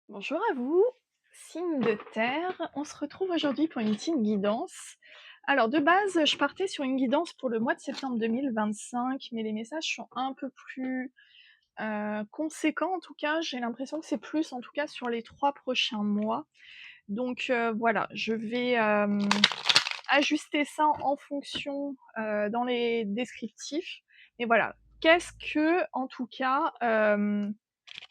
Bonjour à vous, signe de terre. On se retrouve aujourd'hui pour une petite guidance. Alors de base, je partais sur une guidance pour le mois de septembre 2025, mais les messages sont un peu plus conséquents en tout cas. J'ai l'impression que c'est plus en tout cas sur les 3 prochains mois. Donc voilà, je vais ajuster ça en fonction dans les descriptifs. Mais voilà, qu'est-ce que en tout cas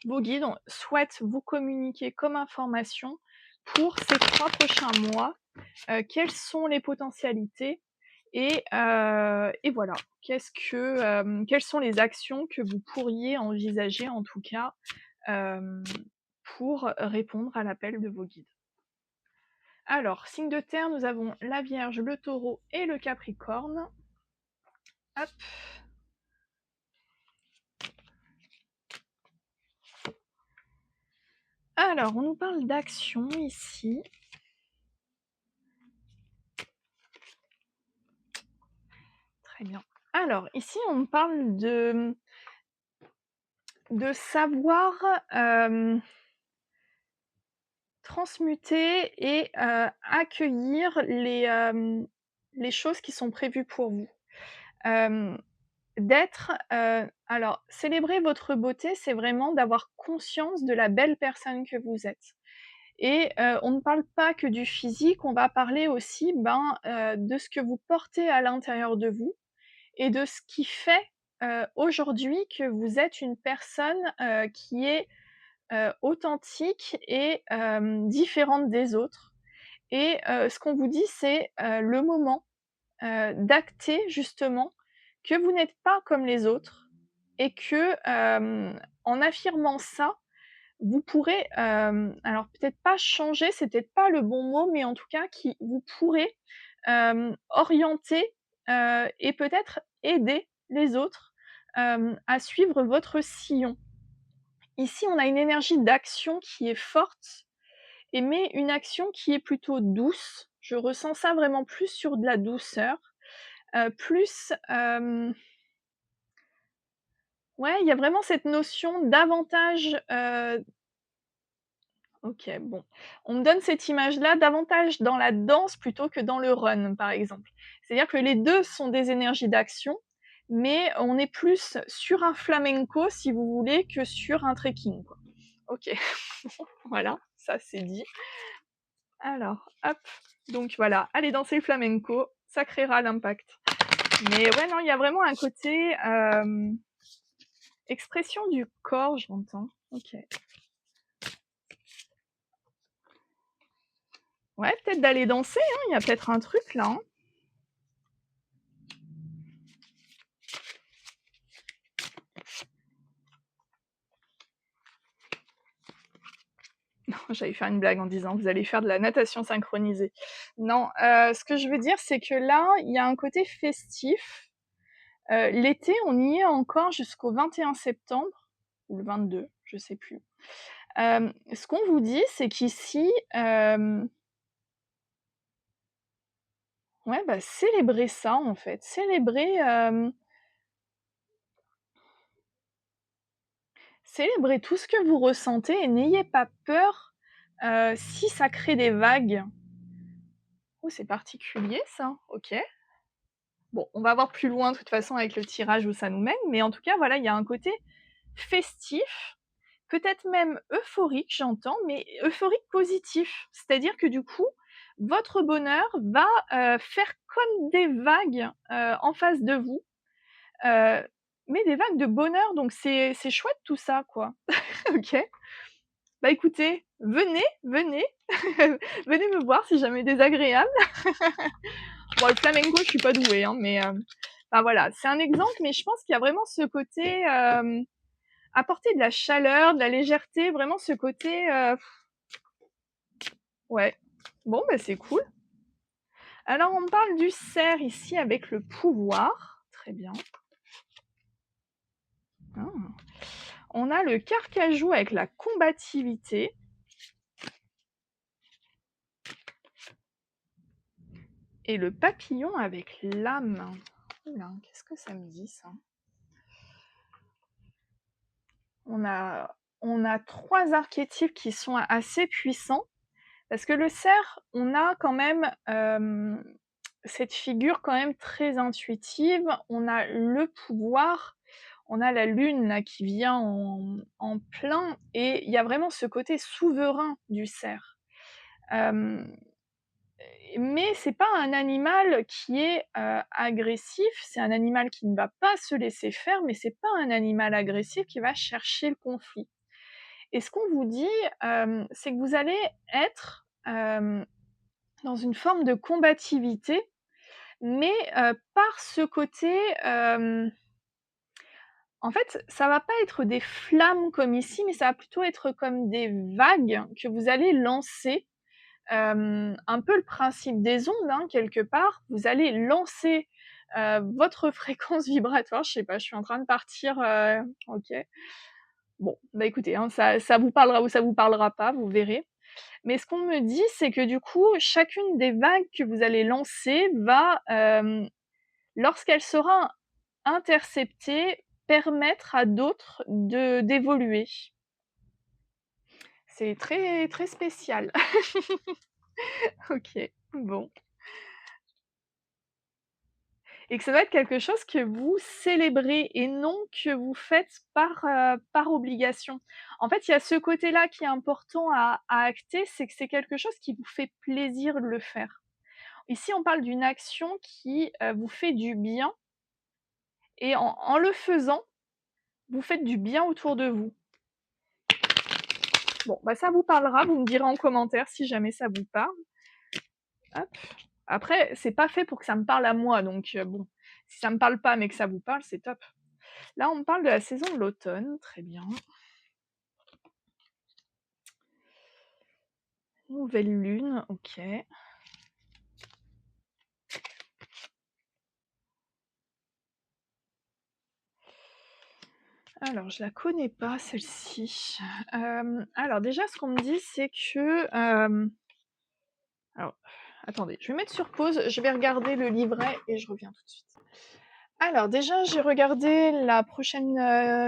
vos guides souhaitent vous communiquer comme information pour ces 3 prochains mois? Quelles sont les potentialités? Et voilà, quelles sont les actions que vous pourriez envisager en tout cas, hem, pour répondre à l'appel de vos guides? Alors, signe de terre, nous avons la Vierge, le Taureau et le Capricorne. Hop. Alors, on nous parle d'action ici. Très bien. Alors, ici, on me parle de savoir, transmuter et accueillir les choses qui sont prévues pour vous. Hem, alors célébrer votre beauté, c'est vraiment d'avoir conscience de la belle personne que vous êtes et on ne parle pas que du physique, on va parler aussi, de ce que vous portez à l'intérieur de vous et de ce qui fait, aujourd'hui que vous êtes une personne, qui est authentique et différente des autres et ce qu'on vous dit, c'est, le moment, d'acter justement que vous n'êtes pas comme les autres et que, en affirmant ça, vous pourrez, alors peut-être pas changer, c'est peut-être pas le bon mot, mais en tout cas qui vous pourrez, orienter, et peut-être aider les autres, à suivre votre sillon. Ici, on a une énergie d'action qui est forte et mais une action qui est plutôt douce. Je ressens ça vraiment plus sur de la douceur, plus, ouais, il y a vraiment cette notion davantage, OK, bon. On me donne cette image-là davantage dans la danse plutôt que dans le run, par exemple. C'est-à-dire que les 2 sont des énergies d'action, mais on est plus sur un flamenco, si vous voulez, que sur un trekking, quoi. OK, voilà, ça c'est dit. Alors, hop, donc voilà, allez danser le flamenco, ça créera l'impact. Mais ouais, non, il y a vraiment un côté, expression du corps, j'entends. OK. Ouais, peut-être d'aller danser, hein, il y a peut-être un truc là, hein. Non, j'allais faire une blague en disant: «Vous allez faire de la natation synchronisée». Non, ce que je veux dire, c'est que là, il y a un côté festif. L'été, on y est encore jusqu'au 21 septembre ou le 22, je sais plus. Ce qu'on vous dit, c'est qu'ici, ouais, bah, célébrez ça, en fait. Célébrez tout ce que vous ressentez et n'ayez pas peur, si ça crée des vagues. Oh, c'est particulier ça, OK. Bon, on va voir plus loin de toute façon avec le tirage où ça nous mène, mais en tout cas, voilà, il y a un côté festif, peut-être même euphorique, j'entends, mais euphorique positif. C'est-à-dire que du coup, votre bonheur va, faire comme des vagues, en face de vous, heu, mais des vagues de bonheur, donc c'est chouette tout ça, quoi. OK. Bah, écoutez, venez, venez me voir si jamais désagréable. Bon, le flamenco, je suis pas douée, hein, mais enfin voilà, c'est un exemple, mais je pense qu'il y a vraiment ce côté, apporter de la chaleur, de la légèreté, vraiment ce côté, ouais. Bon, bah, c'est cool. Alors on me parle du cerf ici avec le pouvoir, très bien. Ah. On a le carcajou avec la combativité. Et le papillon avec l'âme. Ouh là, qu'est-ce que ça me dit ça? On a on a 3 archétypes qui sont assez puissants parce que le cerf, on a quand même, cette figure quand même très intuitive. On a le pouvoir, on a la lune là qui vient en plein et il y a vraiment ce côté souverain du cerf. Hem, mais c'est pas un animal qui est, agressif, c'est un animal qui ne va pas se laisser faire, mais c'est pas un animal agressif qui va chercher le conflit. Et ce qu'on vous dit, c'est que vous allez être, dans une forme de combativité, mais, par ce côté, en fait, ça va pas être des flammes comme ici, mais ça va plutôt être comme des vagues que vous allez lancer. Un peu le principe des ondes, hein, quelque part. Vous allez lancer, votre fréquence vibratoire. Je sais pas, je suis en train de partir, OK. Bon, bah, écoutez, hein, ça vous parlera ou ça vous parlera pas, vous verrez. Mais ce qu'on me dit, c'est que du coup, chacune des vagues que vous allez lancer va, lorsqu'elle sera interceptée, permettre à d'autres d'évoluer. C'est très, très spécial. OK, bon. Et que ça doit être quelque chose que vous célébrez et non que vous faites par obligation. En fait, il y a ce côté-là qui est important à acter, c'est que c'est quelque chose qui vous fait plaisir de le faire. Ici, on parle d'une action qui, vous fait du bien et en le faisant, vous faites du bien autour de vous. Bon, bah, ça vous parlera, vous me direz en commentaire si jamais ça vous parle. Hop. Après, c'est pas fait pour que ça me parle à moi, donc bon, si ça me parle pas mais que ça vous parle, c'est top. Là, on me parle de la saison de l'automne, très bien. Nouvelle lune, OK. Alors, je la connais pas celle-ci. Alors déjà, ce qu'on me dit, c'est que, alors, attendez, je vais mettre sur pause, je vais regarder le livret et je reviens tout de suite. Alors déjà, j'ai regardé la prochaine,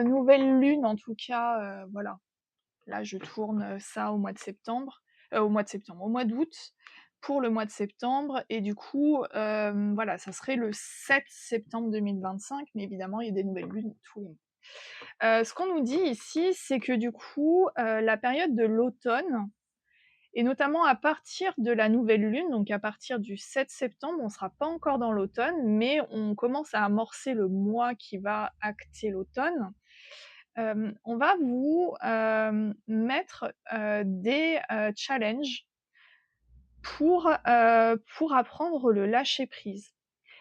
nouvelle lune, en tout cas, voilà. Là, je tourne, ça au mois de septembre, au mois d'août, pour le mois de septembre et du coup, voilà, ça serait le 7 septembre 2025, mais évidemment, il y a des nouvelles lunes tous les mois. Ce qu'on nous dit ici, c'est que du coup, la période de l'automne et notamment à partir de la nouvelle lune, donc à partir du 7 septembre, on ne sera pas encore dans l'automne, mais on commence à amorcer le mois qui va acter l'automne. On va vous, mettre, des, challenges pour apprendre le lâcher prise.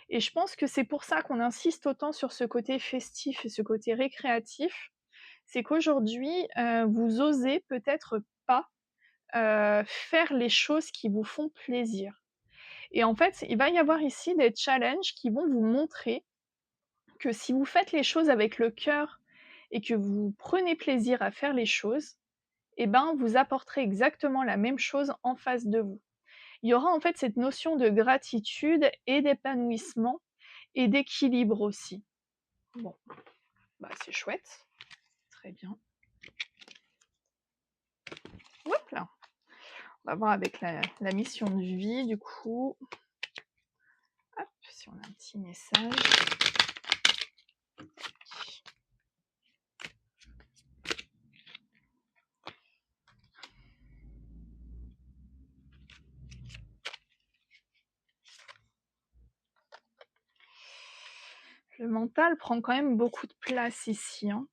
Et je pense que c'est pour ça qu'on insiste autant sur ce côté festif et ce côté récréatif. C'est qu'aujourd'hui, vous osez peut-être pas, faire les choses qui vous font plaisir. Et en fait, il va y avoir ici des challenges qui vont vous montrer que si vous faites les choses avec le cœur et que vous prenez plaisir à faire les choses, eh ben, vous apporterez exactement la même chose en face de vous. Il y aura en fait cette notion de gratitude et d'épanouissement et d'équilibre aussi. Bon, bah c'est chouette. Très bien. Hop là. On va voir avec la mission de vie, du coup. Hop, si on a un petit message. Le mental prend quand même beaucoup de place ici, hein.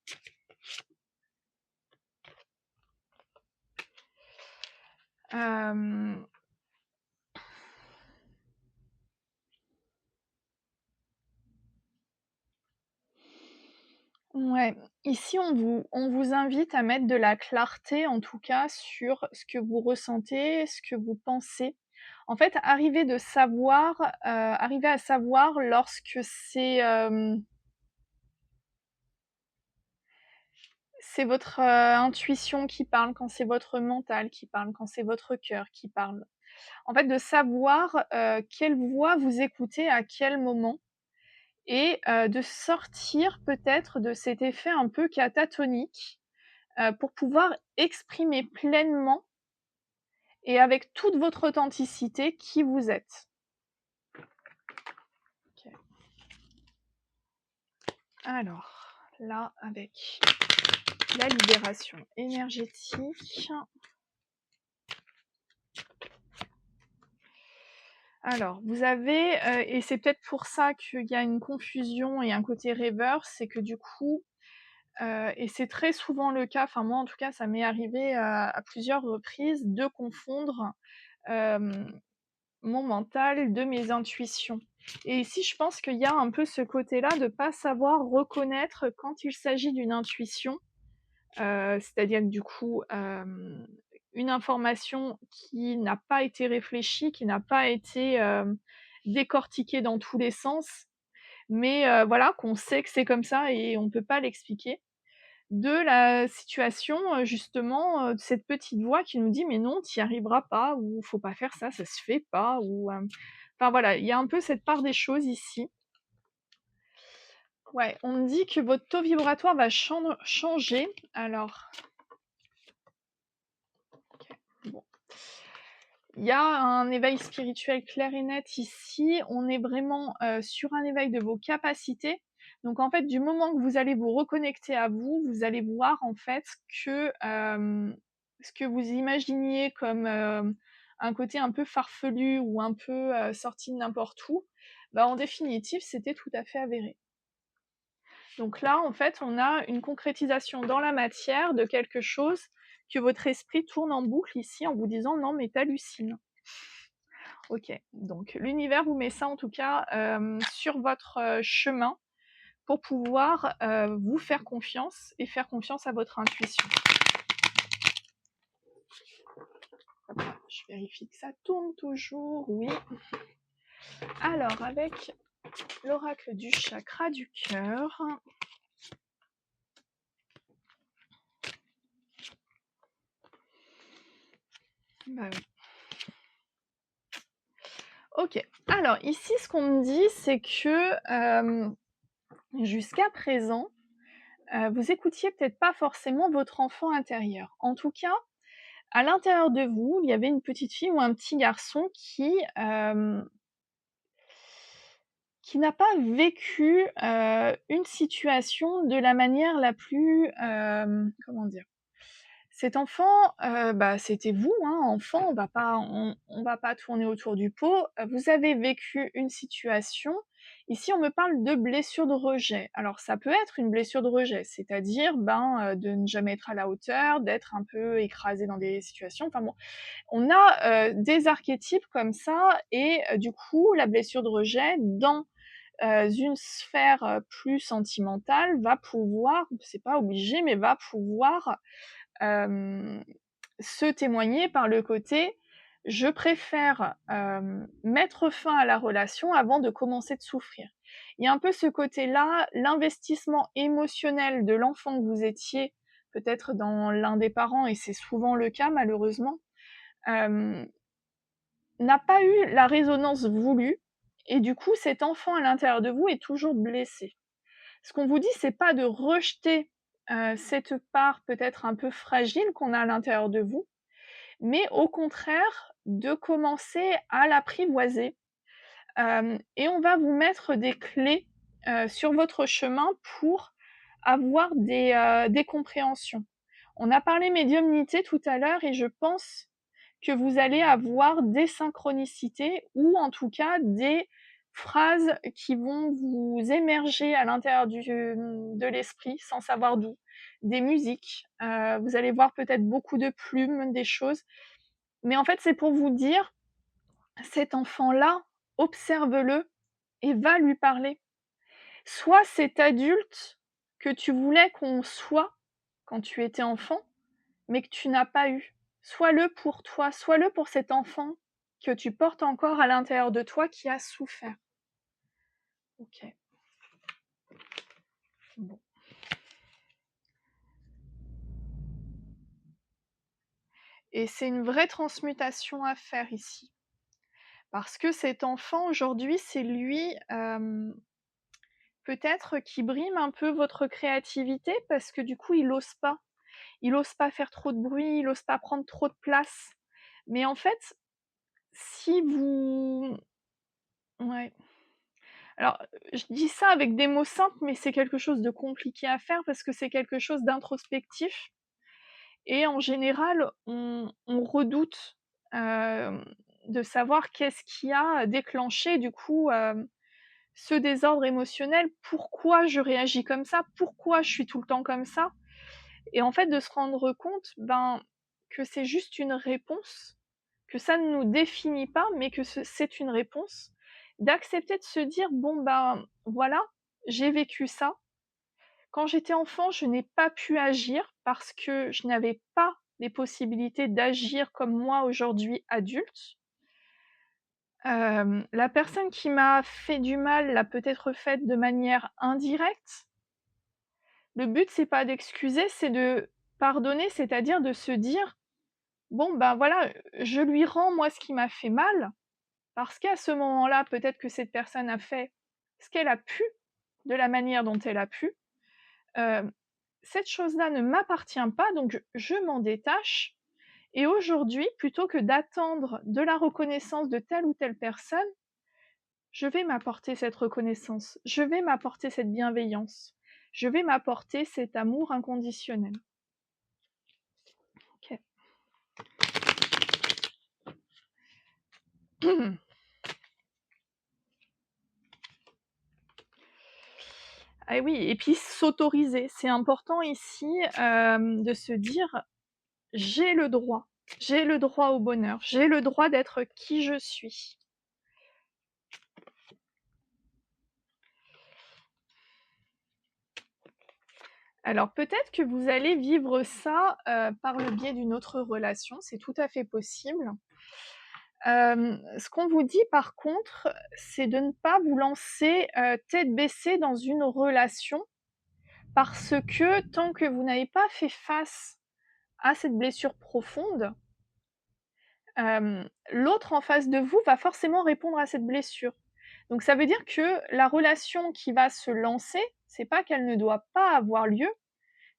Ouais, ici on vous invite à mettre de la clarté, en tout cas, sur ce que vous ressentez, ce que vous pensez. En fait, arriver à savoir lorsque c'est votre, intuition qui parle, quand c'est votre mental qui parle, quand c'est votre cœur qui parle. En fait, de savoir, quelle voix vous écoutez à quel moment et de sortir peut-être de cet effet un peu catatonique, pour pouvoir exprimer pleinement et avec toute votre authenticité qui vous êtes. OK. Alors, là, avec la libération énergétique. Alors, vous avez, et c'est peut-être pour ça qu'il y a une confusion et un côté rêveur, c'est que du coup, et c'est très souvent le cas, enfin moi en tout cas ça m'est arrivé à plusieurs reprises de confondre, hem, mon mental de mes intuitions. Et ici je pense qu'il y a un peu ce côté-là de pas savoir reconnaître quand il s'agit d'une intuition, c'est-à-dire que du coup, une information qui n'a pas été réfléchie, qui n'a pas été, décortiquée dans tous les sens, mais voilà, qu'on sait que c'est comme ça et on peut pas l'expliquer. De la situation, justement, de cette petite voix qui nous dit: «Mais non, tu y arriveras pas» ou «Faut pas faire ça, ça se fait pas» ou enfin voilà, il y a un peu cette part des choses ici. Ouais, on me dit que votre taux vibratoire va changer. Alors, OK, bon. Il y a un éveil spirituel clair et net ici. On est vraiment, sur un éveil de vos capacités. Donc en fait, du moment que vous allez vous reconnecter à vous, vous allez voir en fait que, ce que vous imaginiez comme, un côté un peu farfelu ou un peu, sorti de n'importe où, bah, en définitive, c'était tout à fait avéré. Donc là, en fait, on a une concrétisation dans la matière de quelque chose que votre esprit tourne en boucle ici en vous disant: «Non mais tu hallucines». OK, donc l'univers vous met ça en tout cas, sur votre, chemin pour pouvoir, vous faire confiance et faire confiance à votre intuition. Hop là, je vérifie que ça tourne toujours, oui. Alors avec l'oracle du chakra du cœur. Bah oui. OK, alors ici ce qu'on me dit c'est que, jusqu'à présent, vous écoutiez peut-être pas forcément votre enfant intérieur. En tout cas, à l'intérieur de vous, il y avait une petite fille ou un petit garçon qui n'a pas vécu, une situation de la manière la plus, comment dire? Cet enfant, bah, c'était vous, hein, enfant, on va pas tourner autour du pot. Vous avez vécu une situation. Ici, on me parle de blessure de rejet. Alors ça peut être une blessure de rejet, c'est-à-dire, ben, de ne jamais être à la hauteur, d'être un peu écrasé dans des situations, enfin bon. On a, des archétypes comme ça et du coup, la blessure de rejet dans, une sphère, plus sentimentale va pouvoir, c'est pas obligé, mais va pouvoir hem, se témoigner par le côté: «Je préfère, mettre fin à la relation avant de commencer de souffrir». Il y a un peu ce côté-là, l'investissement émotionnel de l'enfant que vous étiez, peut-être dans l'un des parents et c'est souvent le cas malheureusement, hem, n'a pas eu la résonance voulue et du coup cet enfant à l'intérieur de vous est toujours blessé. Ce qu'on vous dit, c'est pas de rejeter, cette part peut-être un peu fragile qu'on a à l'intérieur de vous, mais au contraire de commencer à l'apprivoiser, et on va vous mettre des clés, sur votre chemin pour avoir des compréhensions. On a parlé médiumnité tout à l'heure et je pense que vous allez avoir des synchronicités ou en tout cas des phrases qui vont vous émerger à l'intérieur de l'esprit sans savoir d'où. Des musiques, vous allez voir peut-être beaucoup de plumes, des choses. Mais en fait, c'est pour vous dire, cet enfant-là, observe-le et va lui parler. Sois cet adulte que tu voulais qu'on soit quand tu étais enfant, mais que tu n'as pas eu. Sois-le pour toi, sois-le pour cet enfant que tu portes encore à l'intérieur de toi qui a souffert. OK. Bon. Et c'est une vraie transmutation à faire ici. Parce que cet enfant aujourd'hui, c'est lui, peut-être qui brime un peu votre créativité parce que du coup, il ose pas. il ose pas faire trop de bruit, il ose pas prendre trop de place. Mais en fait, si vous ouais. Alors, je dis ça avec des mots simples, mais c'est quelque chose de compliqué à faire parce que c'est quelque chose d'introspectif et en général, on redoute, hem, de savoir qu'est-ce qui a déclenché du coup, ce désordre émotionnel. Pourquoi je réagis comme ça? Pourquoi je suis tout le temps comme ça? Et en fait, de se rendre compte, ben, que c'est juste une réponse, que ça ne nous définit pas, mais que c'est une réponse. D'accepter de se dire: «Bon, ben, voilà, j'ai vécu ça. Quand j'étais enfant, je n'ai pas pu agir parce que je n'avais pas les possibilités d'agir comme moi aujourd'hui adulte. La personne qui m'a fait du mal l'a peut-être fait de manière indirecte». Le but, c'est pas d'excuser, c'est de pardonner, c'est-à-dire de se dire: «Bon, ben, voilà, je lui rends moi ce qui m'a fait mal, parce qu'à ce moment-là, peut-être que cette personne a fait ce qu'elle a pu, de la manière dont elle a pu. Heu, Cette chose-là ne m'appartient pas, donc je m'en détache et aujourd'hui, plutôt que d'attendre de la reconnaissance de telle ou telle personne, je vais m'apporter cette reconnaissance, je vais m'apporter cette bienveillance, je vais m'apporter cet amour inconditionnel». OK. Ah oui, et puis s'autoriser. C'est important ici, de se dire: j'ai le droit au bonheur, j'ai le droit d'être qui je suis». Alors peut-être que vous allez vivre ça, par le biais d'une autre relation, c'est tout à fait possible. Ce qu'on vous dit par contre, c'est de ne pas vous lancer, tête baissée dans une relation parce que tant que vous n'avez pas fait face à cette blessure profonde, l'autre en face de vous va forcément répondre à cette blessure. Donc ça veut dire que la relation qui va se lancer, c'est pas qu'elle ne doit pas avoir lieu,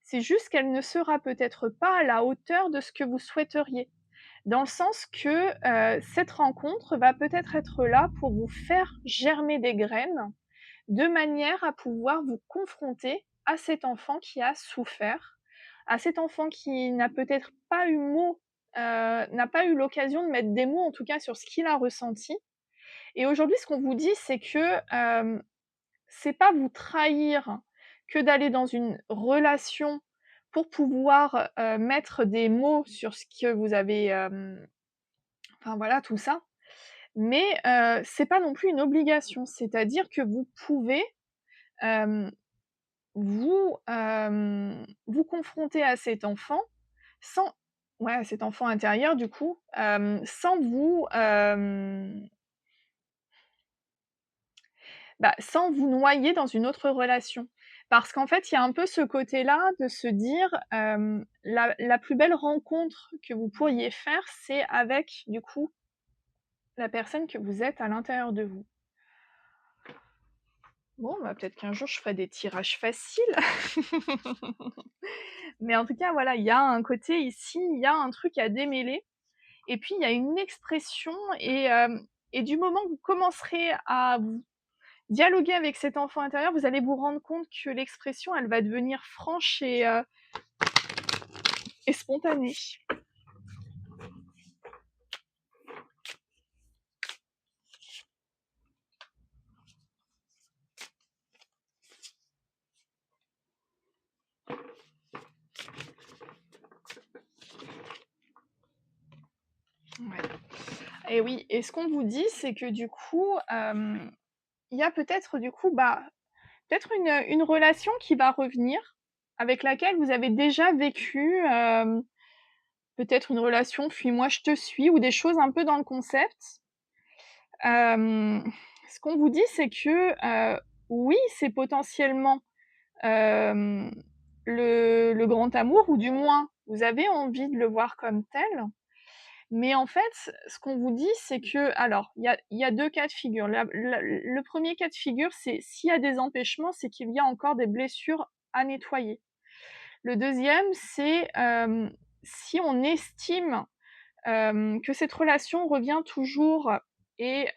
c'est juste qu'elle ne sera peut-être pas à la hauteur de ce que vous souhaiteriez. Dans le sens que, cette rencontre va peut-être être là pour vous faire germer des graines, de manière à pouvoir vous confronter à cet enfant qui a souffert, à cet enfant qui n'a peut-être pas eu n'a pas eu l'occasion de mettre des mots, en tout cas, sur ce qu'il a ressenti. Et aujourd'hui, ce qu'on vous dit, c'est que, c'est pas vous trahir que d'aller dans une relation pour pouvoir, mettre des mots sur ce que vous avez, enfin voilà, tout ça. Mais, c'est pas non plus une obligation. C'est-à-dire que vous pouvez, hem, vous confronter à cet enfant sans ouais, à cet enfant intérieur du coup, sans vous, sans vous noyer dans une autre relation. Parce qu'en fait, il y a un peu ce côté-là de se dire, la plus belle rencontre que vous pourriez faire, c'est avec, du coup, la personne que vous êtes à l'intérieur de vous. Bon, bah, peut-être qu'un jour je ferai des tirages faciles. Mais en tout cas, voilà, il y a un côté ici, il y a un truc à démêler et puis il y a une expression et du moment que vous commencerez à vous dialoguer avec cet enfant intérieur, vous allez vous rendre compte que l'expression, elle va devenir franche et spontanée. Ouais. Et oui, et ce qu'on vous dit, c'est que du coup, il y a peut-être du coup, peut-être une relation qui va revenir, avec laquelle vous avez déjà vécu, peut-être une relation «fuis-moi, je te suis» ou des choses un peu dans le concept. Ce qu'on vous dit, c'est que, oui, c'est potentiellement, hem, le grand amour ou du moins, vous avez envie de le voir comme tel. Mais en fait, ce qu'on vous dit, c'est que alors, il y a 2 cas de figure. Le 1er cas de figure, c'est s'il y a des empêchements, c'est qu'il y a encore des blessures à nettoyer. Le deuxième, c'est, si on estime, que cette relation revient toujours et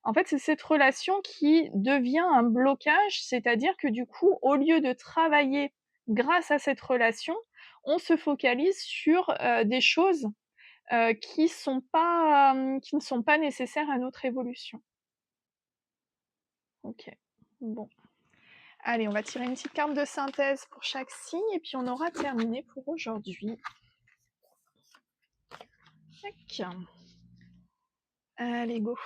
en fait, c'est cette relation qui devient un blocage, c'est-à-dire que du coup, au lieu de travailler grâce à cette relation, on se focalise sur, des choses, qui ne sont pas nécessaires à notre évolution. OK. Bon. Allez, on va tirer une petite carte de synthèse pour chaque signe et puis on aura terminé pour aujourd'hui. Tac. Allez, go.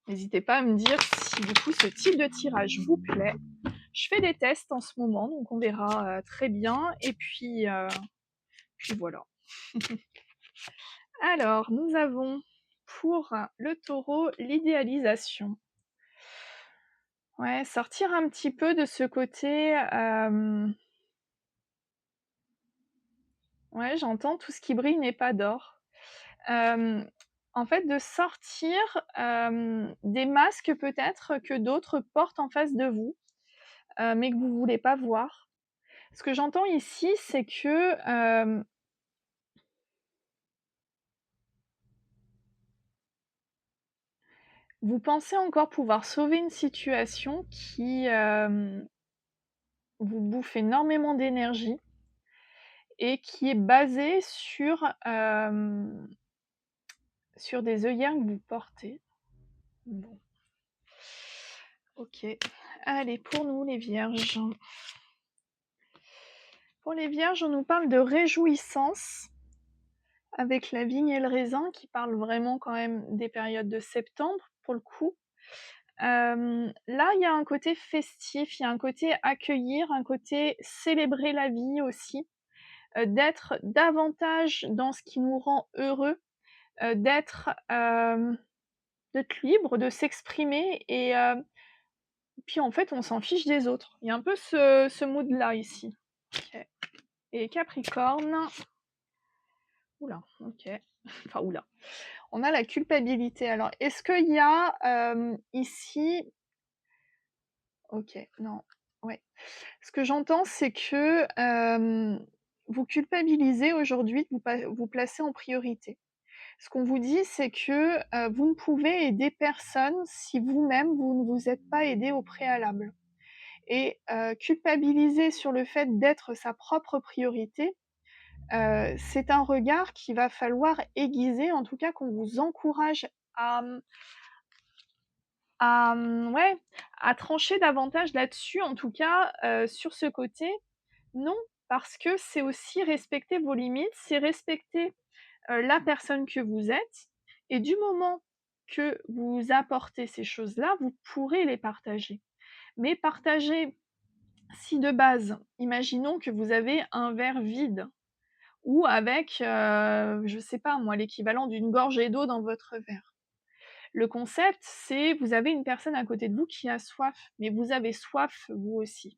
N'hésitez pas à me dire si du coup ce type de tirage vous plaît. Je fais des tests en ce moment, donc on verra très bien. Et puis voilà. Alors, nous avons pour le taureau l'idéalisation. Ouais, sortir un petit peu de ce côté. Ouais, j'entends tout ce qui brille n'est pas d'or. En fait, de sortir des masques peut-être que d'autres portent en face de vous, mais que vous ne voulez pas voir. Ce que j'entends ici, c'est que vous pensez encore pouvoir sauver une situation qui vous bouffe énormément d'énergie et qui est basée sur des œillères que vous portez. Bon. Ok. Allez, pour nous, les vierges. Pour les vierges, on nous parle de réjouissance avec la vigne et le raisin qui parlent vraiment quand même des périodes de septembre pour le coup. Là, il y a un côté festif, il y a un côté accueillir, un côté célébrer la vie aussi, d'être davantage dans ce qui nous rend heureux, d'être libre, de s'exprimer et puis en fait, on s'en fiche des autres. Il y a un peu ce mood-là ici. OK. Et Capricorne. Oula, OK. Enfin, oula. On a la culpabilité. Alors, est-ce qu'il y a ici... Ok, non. Ouais. Ce que j'entends, c'est que vous culpabilisez aujourd'hui de vous placer en priorité. Ce qu'on vous dit, c'est que vous ne pouvez aider personne si vous-même, vous ne vous êtes pas aidé au préalable. Et culpabiliser sur le fait d'être sa propre priorité, c'est un regard qu'il va falloir aiguiser, en tout cas qu'on vous encourage à, ouais, à trancher davantage là-dessus, en tout cas sur ce côté. Non, parce que c'est aussi respecter vos limites, c'est respecter la personne que vous êtes, et du moment que vous apportez ces choses-là, vous pourrez les partager. Mais partager, si de base, imaginons que vous avez un verre vide, ou avec, je sais pas moi, l'équivalent d'une gorgée d'eau dans votre verre. Le concept, c'est vous avez une personne à côté de vous qui a soif, mais vous avez soif vous aussi.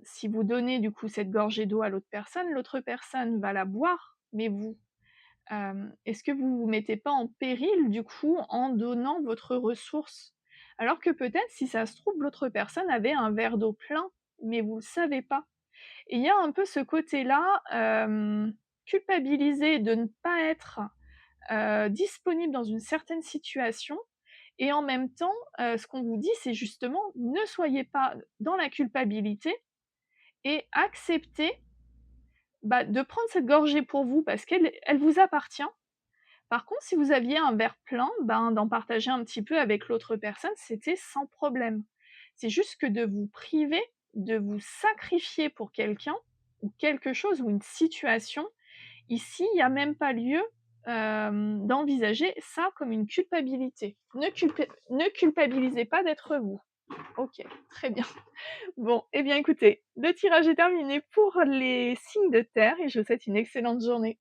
Si vous donnez du coup cette gorgée d'eau à l'autre personne va la boire, mais vous, est-ce que vous vous mettez pas en péril du coup en donnant votre ressource? Alors que peut-être, si ça se trouve, l'autre personne avait un verre d'eau plein, mais vous le savez pas. Et il y a un peu ce côté-là, culpabiliser de ne pas être disponible dans une certaine situation, et en même temps, ce qu'on vous dit, c'est justement ne soyez pas dans la culpabilité et acceptez de prendre cette gorgée pour vous parce qu'elle vous appartient. Par contre, si vous aviez un verre plein, d'en partager un petit peu avec l'autre personne, c'était sans problème. C'est juste que de vous priver, de vous sacrifier pour quelqu'un ou quelque chose ou une situation, ici, il n'y a même pas lieu d'envisager ça comme une culpabilité. Ne culpabilisez pas d'être vous. Ok, très bien. Bon, eh bien écoutez, le tirage est terminé pour les signes de terre et je vous souhaite une excellente journée.